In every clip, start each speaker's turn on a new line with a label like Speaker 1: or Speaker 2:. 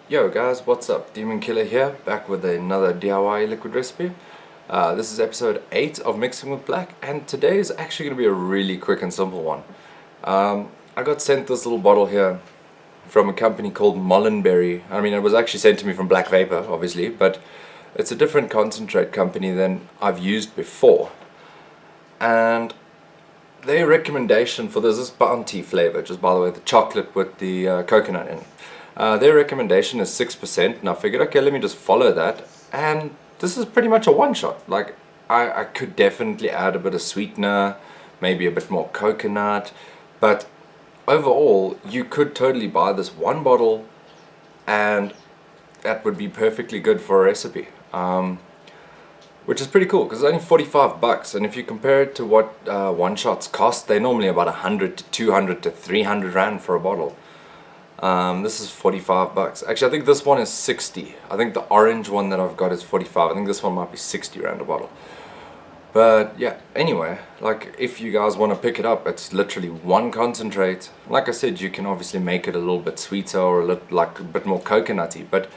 Speaker 1: Yo guys, what's up? Demon Killer here, back with another DIY liquid recipe. This is episode 8 of Mixing with Black, and today is actually going to be a really quick and simple one. I got sent this little bottle here from a company called Mollenberry. I mean, it was actually sent to me from Black Vapor, obviously, but it's a different concentrate company than I've used before. And their recommendation for this is Bounty flavor, just by the way, the chocolate with the coconut in it. Their recommendation is 6%, and I figured, okay, let me just follow that. And this is pretty much a one-shot. Like, I could definitely add a bit of sweetener, maybe a bit more coconut, but overall, you could totally buy this one bottle, and that would be perfectly good for a recipe. Which is pretty cool because it's only 45 bucks, and if you compare it to what one shots cost, they're normally about 100 to 200 to 300 rand for a bottle. This is 45 bucks. Actually, I think this one is 60. I think the orange one that I've got is 45. I think this one might be 60 rand a bottle. But yeah, anyway, like if you guys want to pick it up, it's literally one concentrate. Like I said, you can obviously make it a little bit sweeter or like a bit more coconutty. But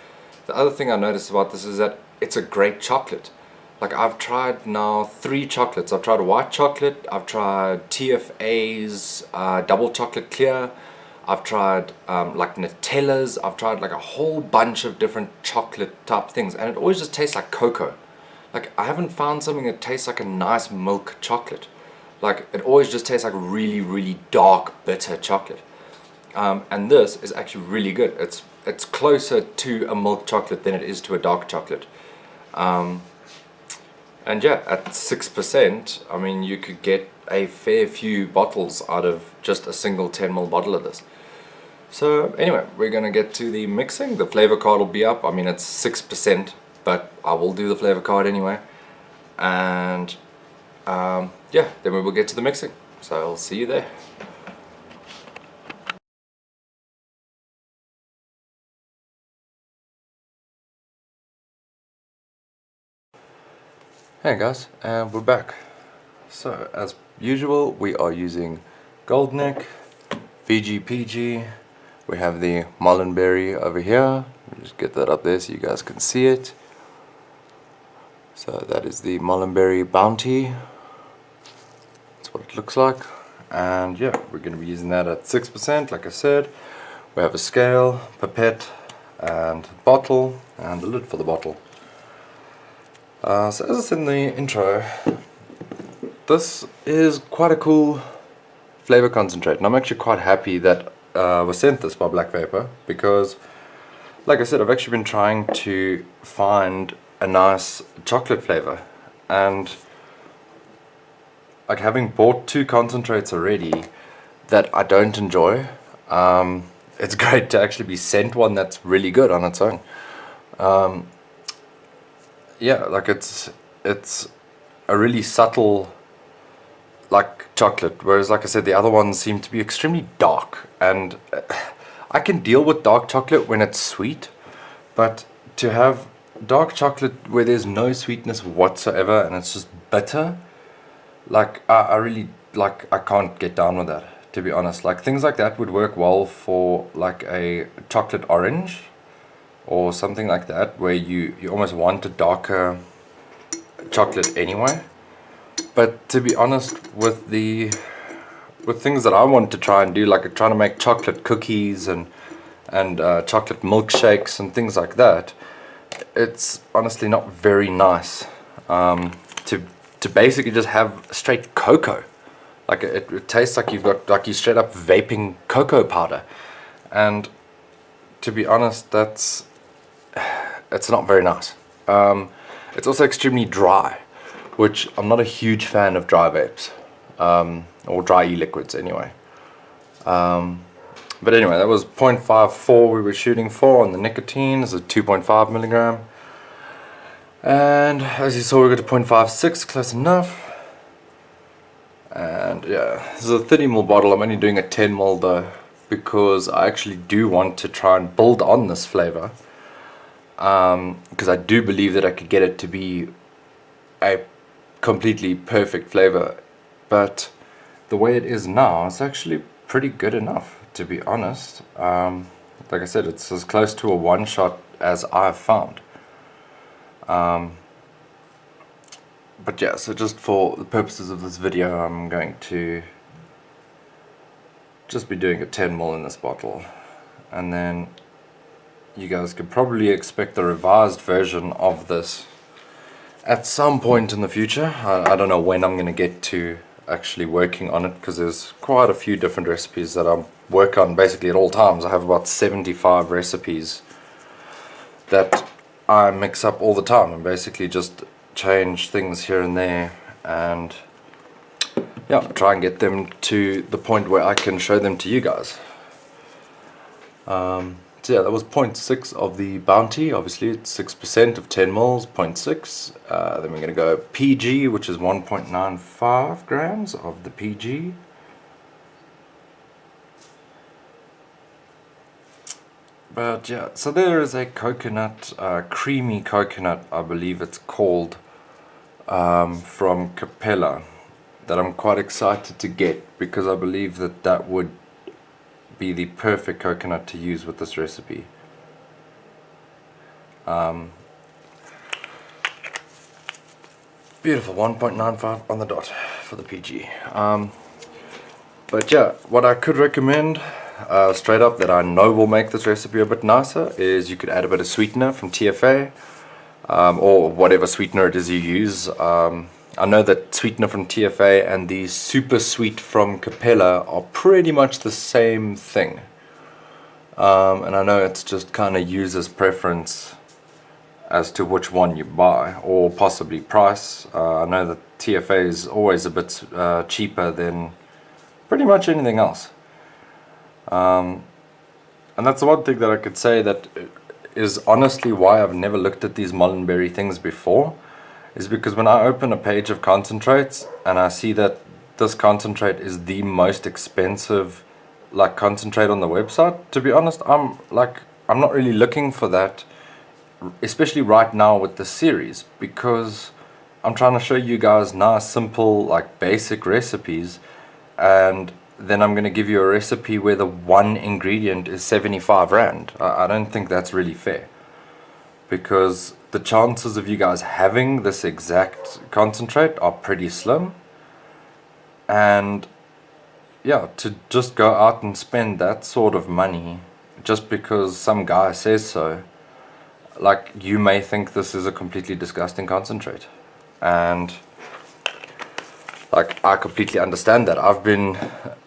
Speaker 1: the other thing I noticed about this is that it's a great chocolate. Like I've tried now 3 chocolates. I've tried white chocolate, I've tried TFA's double chocolate clear, I've tried like Nutellas, I've tried like a whole bunch of different chocolate type things, and it always just tastes like cocoa. Like I haven't found something that tastes like a nice milk chocolate. Like it always just tastes like really, really dark, bitter chocolate. And this is actually really good. It's closer to a milk chocolate than it is to a dark chocolate. And yeah, at 6%, I mean, you could get a fair few bottles out of just a single 10ml bottle of this. So anyway, we're going to get to the mixing. The flavor card will be up. I mean, it's 6%, but I will do the flavor card anyway. And yeah, then we will get to the mixing. So I'll see you there. Hey guys, and we're back. So as usual, we are using Goldneck, VGPG. We have the Mollenberry over here. Let me just get that up there so you guys can see it. So that is the Mollenberry Bounty. That's what it looks like. And yeah, we're going to be using that at 6%, like I said. We have a scale, pipette, and bottle, and the lid for the bottle. So as I said in the intro, this is quite a cool flavor concentrate, and I'm actually quite happy that I was sent this by Black Vapor, because like I said, I've actually been trying to find a nice chocolate flavor, and like having bought 2 concentrates already that I don't enjoy, it's great to actually be sent one that's really good on its own. Yeah, like it's a really subtle like chocolate, whereas like I said, the other ones seem to be extremely dark, and I can deal with dark chocolate when it's sweet, but to have dark chocolate where there's no sweetness whatsoever and it's just bitter, like I really, like, I can't get down with that, to be honest. Like things like that would work well for like a chocolate orange or something like that, where you almost want a darker chocolate anyway. But to be honest, with things that I want to try and do, like trying to make chocolate cookies and chocolate milkshakes and things like that, it's honestly not very nice to basically just have straight cocoa. Like it tastes like you've got, like, you straight up vaping cocoa powder, and to be honest, it's not very nice. It's also extremely dry, which I'm not a huge fan of dry vapes, or dry e-liquids anyway. But anyway, that was 0.54 we were shooting for on the nicotine. This is 2.5 milligram. And as you saw, we got to 0.56, close enough. And yeah, this is a 30ml bottle. I'm only doing a 10ml though, because I actually do want to try and build on this flavor. Because I do believe that I could get it to be a completely perfect flavor, but the way it is now, it's actually pretty good enough, to be honest. like I said, it's as close to a one-shot as I've found. But yeah, so just for the purposes of this video, I'm going to just be doing a 10ml in this bottle, and then you guys could probably expect a revised version of this at some point in the future. I don't know when I'm going to get to actually working on it, because there's quite a few different recipes that I work on basically at all times. I have about 75 recipes that I mix up all the time and basically just change things here and there, and yeah, try and get them to the point where I can show them to you guys. So yeah, that was 0.6 of the Bounty. Obviously it's 6% of 10 mils, 0.6. Then we're going to go PG, which is 1.95 grams of the PG. But yeah, so there is a coconut, creamy coconut, I believe it's called, from Capella, that I'm quite excited to get, because I believe that that would be the perfect coconut to use with this recipe. Beautiful, 1.95 on the dot for the PG. But yeah, what I could recommend straight up, that I know will make this recipe a bit nicer, is you could add a bit of sweetener from TFA, or whatever sweetener it is you use. I know that sweetener from TFA and the super sweet from Capella are pretty much the same thing. And I know it's just kind of user's preference as to which one you buy, or possibly price. I know that TFA is always a bit cheaper than pretty much anything else. And that's the one thing that I could say that is honestly why I've never looked at these Mullenberry things before, is because when I open a page of concentrates and I see that this concentrate is the most expensive like concentrate on the website, to be honest, I'm not really looking for that, especially right now with the series, because I'm trying to show you guys nice, simple, like basic recipes, and then I'm going to give you a recipe where the one ingredient is 75 Rand. I don't think that's really fair, because the chances of you guys having this exact concentrate are pretty slim. And yeah, to just go out and spend that sort of money just because some guy says so, like, you may think this is a completely disgusting concentrate, and like, I completely understand that. I've been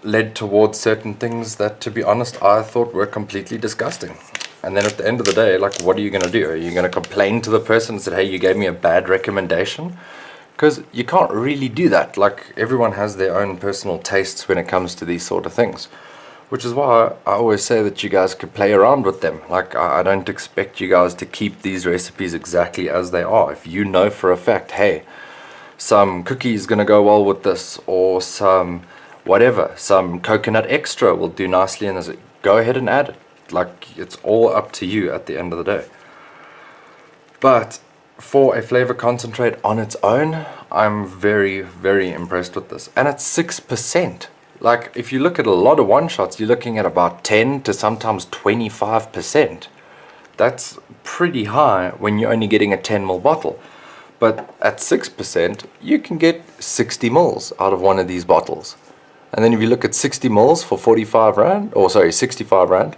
Speaker 1: led towards certain things that, to be honest, I thought were completely disgusting. And then at the end of the day, like, what are you going to do? Are you going to complain to the person and say, hey, you gave me a bad recommendation? Because you can't really do that. Like, everyone has their own personal tastes when it comes to these sort of things. Which is why I always say that you guys could play around with them. Like, I don't expect you guys to keep these recipes exactly as they are. If you know for a fact, hey, some cookies going to go well with this, or some whatever, some coconut extra will do nicely in this, go ahead and add it. Like, it's all up to you at the end of the day. But for a flavor concentrate on its own, I'm very, very impressed with this. And it's 6%. Like, if you look at a lot of one-shots, you're looking at about 10 to sometimes 25%. That's pretty high when you're only getting a 10ml bottle. But at 6%, you can get 60 mils out of one of these bottles. And then if you look at 60 mils for 45 Rand, or sorry, 65 Rand,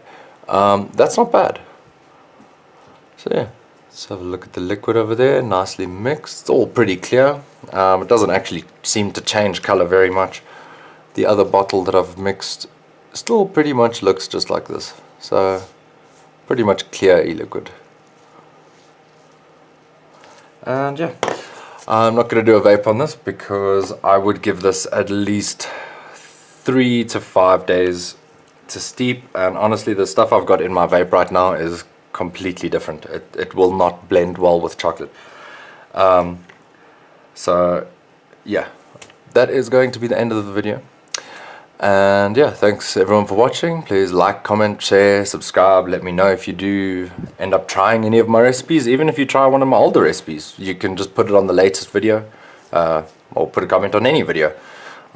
Speaker 1: that's not bad. So yeah, let's have a look at the liquid over there, nicely mixed. It's all pretty clear. It doesn't actually seem to change color very much. The other bottle that I've mixed still pretty much looks just like this. So pretty much clear e-liquid. And yeah, I'm not going to do a vape on this, because I would give this at least 3 to 5 days to steep, and honestly the stuff I've got in my vape right now is completely different. It will not blend well with chocolate. So yeah, that is going to be the end of the video. And yeah, thanks everyone for watching. Please like, comment, share, subscribe. Let me know if you do end up trying any of my recipes. Even if you try one of my older recipes, you can just put it on the latest video, or put a comment on any video.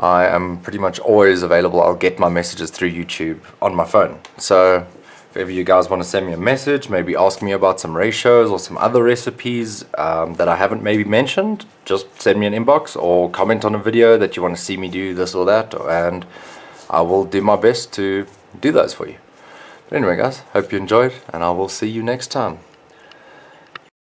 Speaker 1: I am pretty much always available. I'll get my messages through YouTube on my phone. So if If ever you guys want to send me a message, maybe ask me about some ratios or some other recipes that I haven't maybe mentioned, just send me an inbox or comment on a video that you want to see me do this or that, and I will do my best to do those for you. But anyway guys, hope you enjoyed, and I will see you next time.